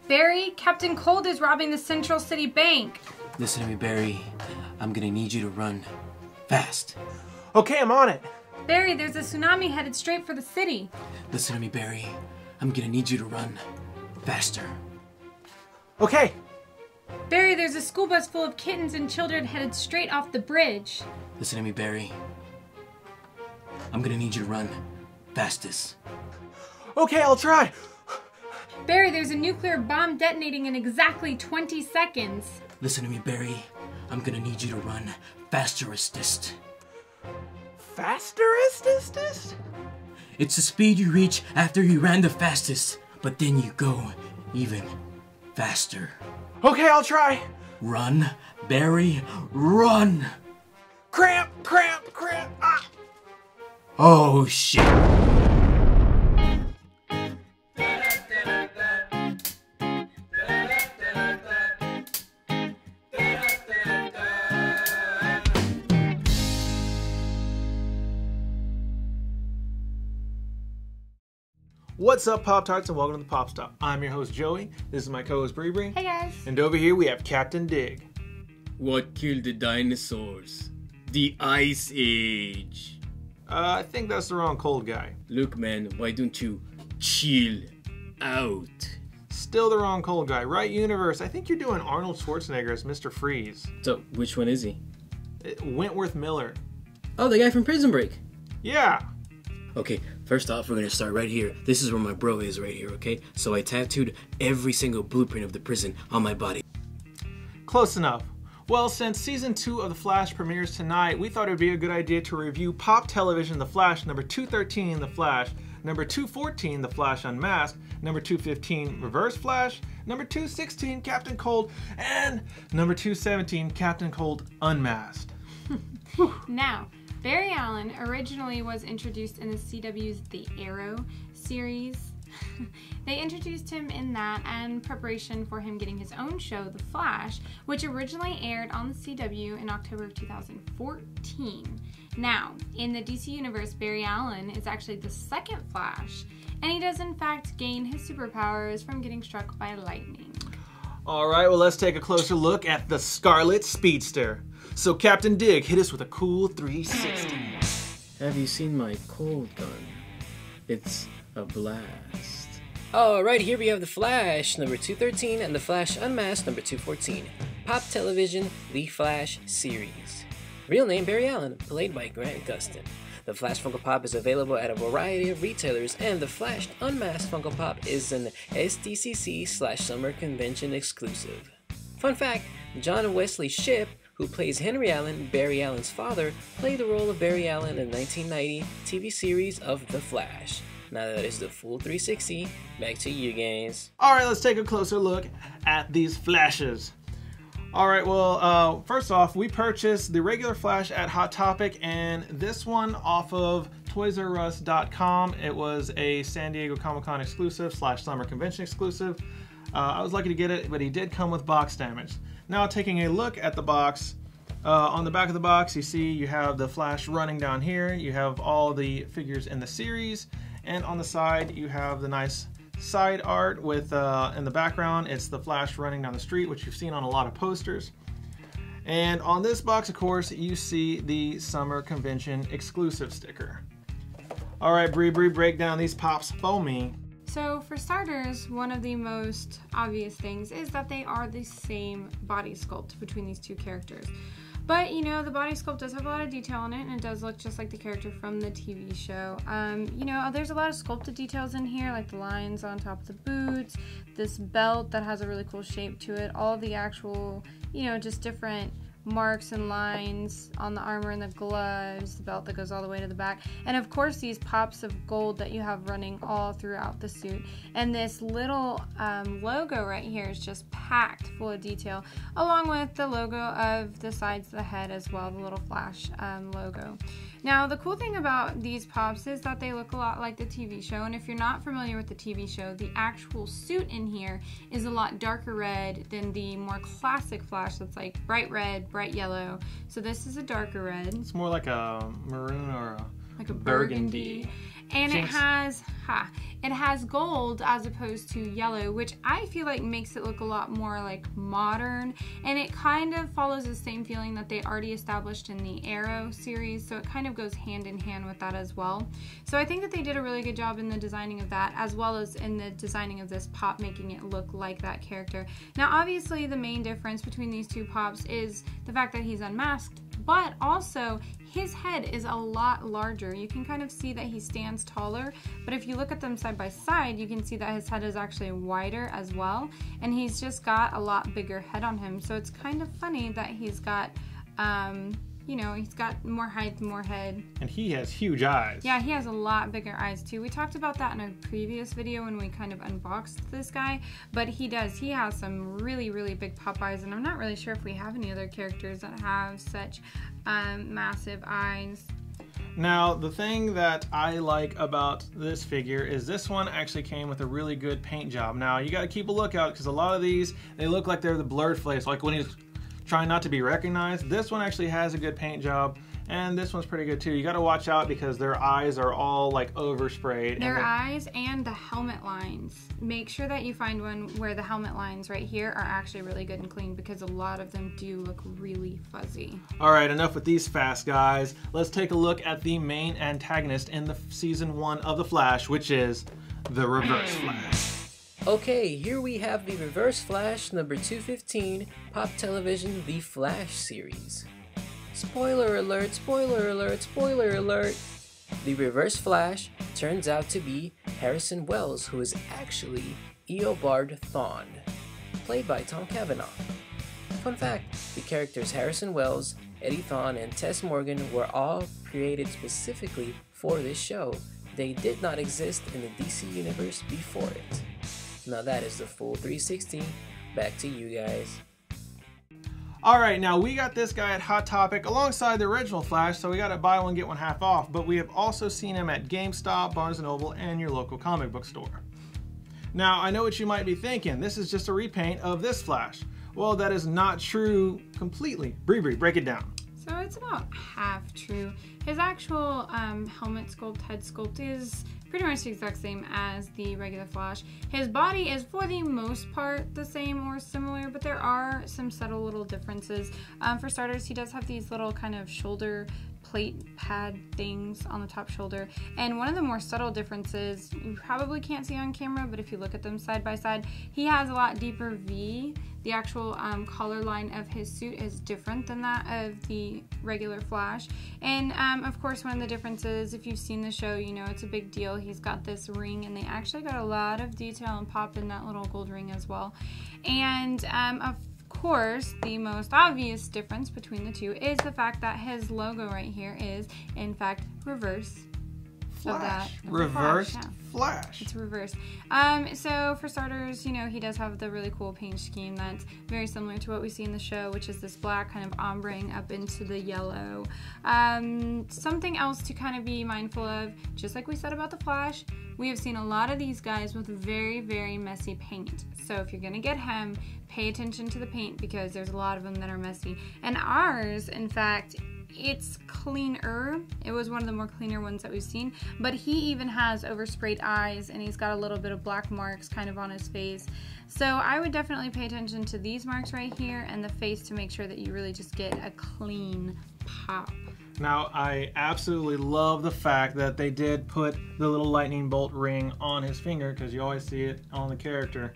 Barry, Captain Cold is robbing the Central City Bank. Listen to me, Barry. I'm gonna need you to run fast. Okay, I'm on it. Barry, there's a tsunami headed straight for the city. Listen to me, Barry. I'm gonna need you to run faster. Okay. Barry, there's a school bus full of kittens and children headed straight off the bridge. Listen to me, Barry. I'm gonna need you to run fastest. Okay, I'll try. Barry, there's a nuclear bomb detonating in exactly 20 seconds. Listen to me, Barry. I'm gonna need you to run fasterest. Fasterest? It's the speed you reach after you ran the fastest, but then you go even faster. Okay, I'll try. Run, Barry, run! Cramp! Ah! Oh, shit. What's up, Pop-Tarts, and welcome to the Pop Stop. I'm your host, Joey. This is my co-host, Bree. Hey guys. And over here we have Captain Dig. What killed the dinosaurs? The Ice Age. I think that's the wrong cold guy. Look, man, why don't you chill out? Still the wrong cold guy. Right, universe? I think you're doing Arnold Schwarzenegger as Mr. Freeze. So, which one is he? Wentworth Miller. Oh, the guy from Prison Break. Yeah. Okay, first off, we're gonna start right here. This is where my bro is right here, okay? So I tattooed every single blueprint of the prison on my body. Close enough. Well, since Season 2 of The Flash premieres tonight, we thought it would be a good idea to review Pop Television The Flash, number 213 The Flash, number 214 The Flash Unmasked, number 215 Reverse Flash, number 216 Captain Cold, and number 217 Captain Cold Unmasked. Now, Barry Allen originally was introduced in the CW's The Arrow series. They introduced him in that in preparation for him getting his own show, The Flash, which originally aired on the CW in October of 2014. Now, in the DC Universe, Barry Allen is actually the second Flash, and he does in fact gain his superpowers from getting struck by lightning. Alright, well, let's take a closer look at the Scarlet Speedster. So, Captain Dig, hit us with a cool 360. Have you seen my cold gun? It's a blast. Alright, here we have The Flash, number 213, and The Flash Unmasked, number 214. Pop Television, The Flash series. Real name Barry Allen, played by Grant Gustin. The Flash Funko Pop is available at a variety of retailers, and the Flash Unmasked Funko Pop is an SDCC/Summer Convention exclusive. Fun fact, John Wesley Shipp, who plays Henry Allen, Barry Allen's father, played the role of Barry Allen in the 1990 TV series of The Flash. Now that is the full 360, back to you guys. Alright, let's take a closer look at these Flashes. Alright, well, first off, we purchased the regular Flash at Hot Topic, and this one off of ToysRUs.com. It was a San Diego Comic-Con exclusive / Summer Convention exclusive. I was lucky to get it, but he did come with box damage. Now, taking a look at the box, on the back of the box, you see you have the Flash running down here. You have all the figures in the series, and on the side, you have the nice side art with, in the background, it's the Flash running down the street, which you've seen on a lot of posters. And on this box, of course, you see the Summer Convention exclusive sticker. All right, Bree, break down these pops for me. So for starters, one of the most obvious things is that they are the same body sculpt between these two characters. But, you know, the body sculpt does have a lot of detail on it, and it does look just like the character from the TV show. You know, there's a lot of sculpted details in here, like the lines on top of the boots, this belt that has a really cool shape to it, all the actual, you know, just different marks and lines on the armor and the gloves, the belt that goes all the way to the back, and of course these pops of gold that you have running all throughout the suit. And this little logo right here is just packed full of detail, along with the logo of the sides of the head as well, the little Flash logo. Now, the cool thing about these pops is that they look a lot like the TV show, and if you're not familiar with the TV show, the actual suit in here is a lot darker red than the more classic Flash that's like bright red, bright yellow. So this is a darker red. It's more like a maroon or like a burgundy. And Jinx. it has gold as opposed to yellow, which I feel like makes it look a lot more like modern, and it kind of follows the same feeling that they already established in the Arrow series, so it kind of goes hand in hand with that as well. So I think that they did a really good job in the designing of that, as well as in the designing of this pop, making it look like that character. Now obviously the main difference between these two pops is the fact that he's unmasked, but also his head is a lot larger. You can kind of see that he stands taller, but if you look at them side by side, you can see that his head is actually wider as well, and he's just got a lot bigger head on him. So it's kind of funny that he's got, you know, he's got more height, more head. And he has huge eyes. Yeah, he has a lot bigger eyes too. We talked about that in a previous video when we kind of unboxed this guy, but he has some really, really big pop eyes, and I'm not really sure if we have any other characters that have such massive eyes. Now, the thing that I like about this figure is this one actually came with a really good paint job. Now, you got to keep a lookout because a lot of these, they look like they're the blurred face, like when he's trying not to be recognized. This one actually has a good paint job, and this one's pretty good too. You got to watch out because their eyes are all like oversprayed. Their eyes and the helmet lines. Make sure that you find one where the helmet lines right here are actually really good and clean, because a lot of them do look really fuzzy. All right, enough with these fast guys. Let's take a look at the main antagonist in the season 1 of The Flash, which is the Reverse Flash. Okay, here we have the Reverse Flash number 215, Pop Television The Flash series. Spoiler alert, spoiler alert, spoiler alert! The Reverse Flash turns out to be Harrison Wells, who is actually Eobard Thawne, played by Tom Cavanaugh. Fun fact, the characters Harrison Wells, Eddie Thawne, and Tess Morgan were all created specifically for this show. They did not exist in the DC universe before it. Now that is the full 360. Back to you guys. All right, now we got this guy at Hot Topic alongside the original Flash, so we got to buy one, get one half off, but we have also seen him at GameStop, Barnes & Noble, and your local comic book store. Now, I know what you might be thinking. This is just a repaint of this Flash. Well, that is not true completely. Bree, break it down. So it's about half true. His actual helmet sculpt, head sculpt is pretty much the exact same as the regular Flash. His body is for the most part the same or similar, but there are some subtle little differences. For starters, he does have these little kind of shoulder plate pad things on the top shoulder, and one of the more subtle differences you probably can't see on camera, but if you look at them side by side, he has a lot deeper V. The actual collar line of his suit is different than that of the regular Flash, and of course one of the differences, if you've seen the show, you know it's a big deal. He's got this ring, and they actually got a lot of detail and pop in that little gold ring as well. And of course, the most obvious difference between the two is the fact that his logo right here is, in fact, reverse. Flash. Reversed Flash. Flash. It's reversed. So for starters, you know, he does have the really cool paint scheme that's very similar to what we see in the show, which is this black kind of ombreing up into the yellow. Something else to kind of be mindful of, just like we said about the Flash, we have seen a lot of these guys with very, very messy paint. So if you're gonna get him, pay attention to the paint, because there's a lot of them that are messy. And ours, in fact, it's cleaner. It was one of the more cleaner ones that we've seen, but he even has oversprayed eyes, and he's got a little bit of black marks kind of on his face. So I would definitely pay attention to these marks right here and the face to make sure that you really just get a clean pop. Now, I absolutely love the fact that they did put the little lightning bolt ring on his finger, because you always see it on the character.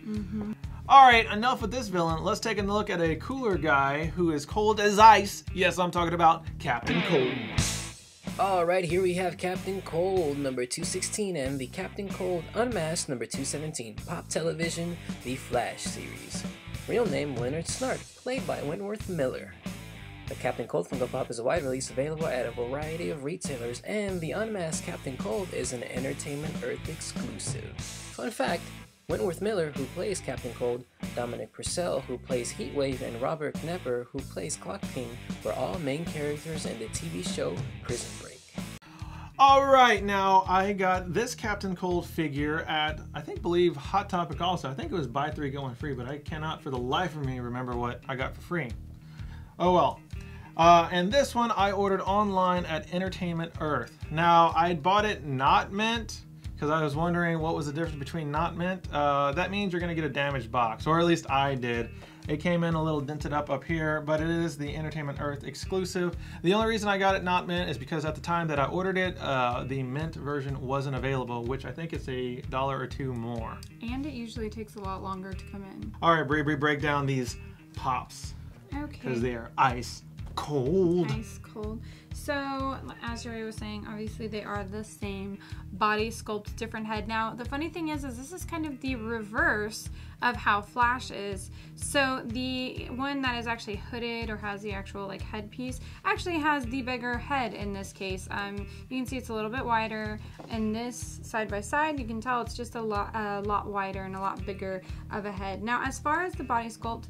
All right, enough with this villain. Let's take a look at a cooler guy who is cold as ice. Yes, I'm talking about Captain Cold. Alright, here we have Captain Cold number 216 and the Captain Cold Unmasked number 217, Pop Television, The Flash series. Real name Leonard Snart, played by Wentworth Miller. The Captain Cold Funko Pop is a wide release available at a variety of retailers, and the Unmasked Captain Cold is an Entertainment Earth exclusive. Fun fact, Wentworth Miller, who plays Captain Cold, Dominic Purcell, who plays Heatwave, and Robert Knepper, who plays Clock King, were all main characters in the TV show Prison Break. All right, now I got this Captain Cold figure at, believe Hot Topic also. I think it was buy 3 get 1 free, but I cannot for the life of me remember what I got for free. Oh well. And this one I ordered online at Entertainment Earth. Now, I bought it not mint, because I was wondering what was the difference between not mint. That means you're going to get a damaged box, or at least I did. It came in a little dented up here, but it is the Entertainment Earth exclusive. The only reason I got it not mint is because at the time that I ordered it, the mint version wasn't available, which I think it's $1 or $2 more. And it usually takes a lot longer to come in. All right, Bree, break down these pops. Okay. Because they are ice cold. Ice cold. So, as Joey was saying, obviously they are the same body sculpt, different head. Now, the funny thing is this is kind of the reverse of how Flash is. So, the one that is actually hooded or has the actual like headpiece actually has the bigger head in this case. You can see it's a little bit wider, and this side by side, you can tell it's just a lot wider and a lot bigger of a head. Now, as far as the body sculpt,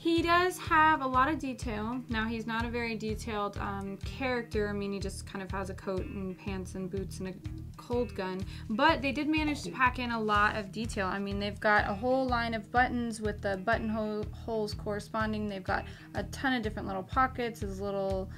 he does have a lot of detail. Now, he's not a very detailed character. I mean, he just kind of has a coat and pants and boots and a cold gun. But they did manage to pack in a lot of detail. I mean, they've got a whole line of buttons with the holes corresponding. They've got a ton of different little pockets. His little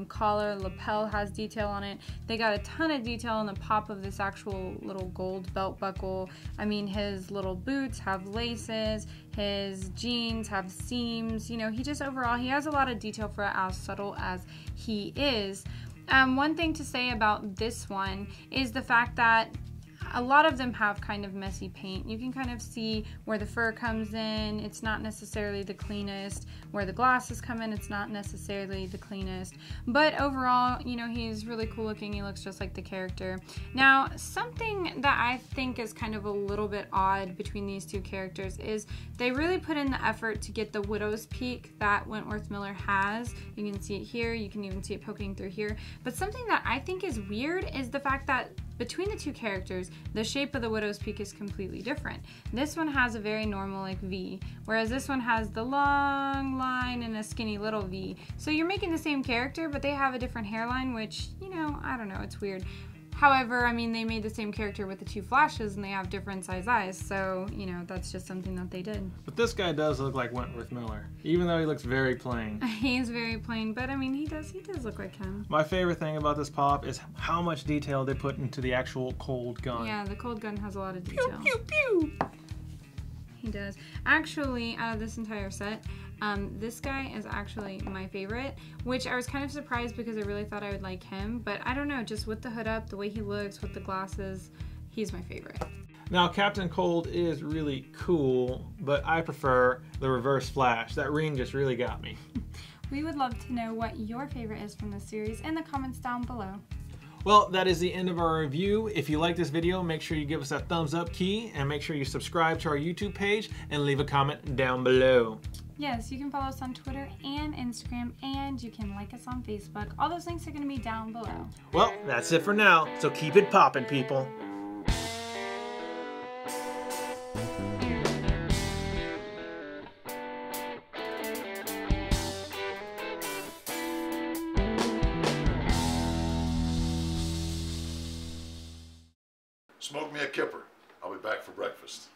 collar, lapel has detail on it. They got a ton of detail on the pop of this actual little gold belt buckle. I mean, his little boots have laces, his jeans have seams. You know, he just overall, he has a lot of detail for as subtle as he is. One thing to say about this one is the fact that a lot of them have kind of messy paint. You can kind of see where the fur comes in. It's not necessarily the cleanest. Where the glasses come in, it's not necessarily the cleanest. But overall, you know, he's really cool looking. He looks just like the character. Now, something that I think is kind of a little bit odd between these two characters is they really put in the effort to get the widow's peak that Wentworth Miller has. You can see it here. You can even see it poking through here. But something that I think is weird is the fact that between the two characters, the shape of the widow's peak is completely different. This one has a very normal like V, whereas this one has the long line and a skinny little V. So you're making the same character, but they have a different hairline, which, you know, I don't know, it's weird. However, I mean, they made the same character with the two Flashes and they have different size eyes, so, you know, that's just something that they did. But this guy does look like Wentworth Miller, even though he looks very plain. He's very plain, but I mean, he does look like him. My favorite thing about this pop is how much detail they put into the actual cold gun. Yeah, the cold gun has a lot of detail. Pew, pew, pew. He does. Actually, out of this entire set, this guy is actually my favorite, which I was kind of surprised because I really thought I would like him, but I don't know, just with the hood up, the way he looks, with the glasses, he's my favorite. Now, Captain Cold is really cool, but I prefer the reverse Flash. That ring just really got me. We would love to know what your favorite is from this series in the comments down below. Well, that is the end of our review. If you like this video, make sure you give us that thumbs up key and make sure you subscribe to our YouTube page and leave a comment down below. Yes, you can follow us on Twitter and Instagram, and you can like us on Facebook. All those links are going to be down below. Well, that's it for now, so keep it poppin', people. Smoke me a kipper. I'll be back for breakfast.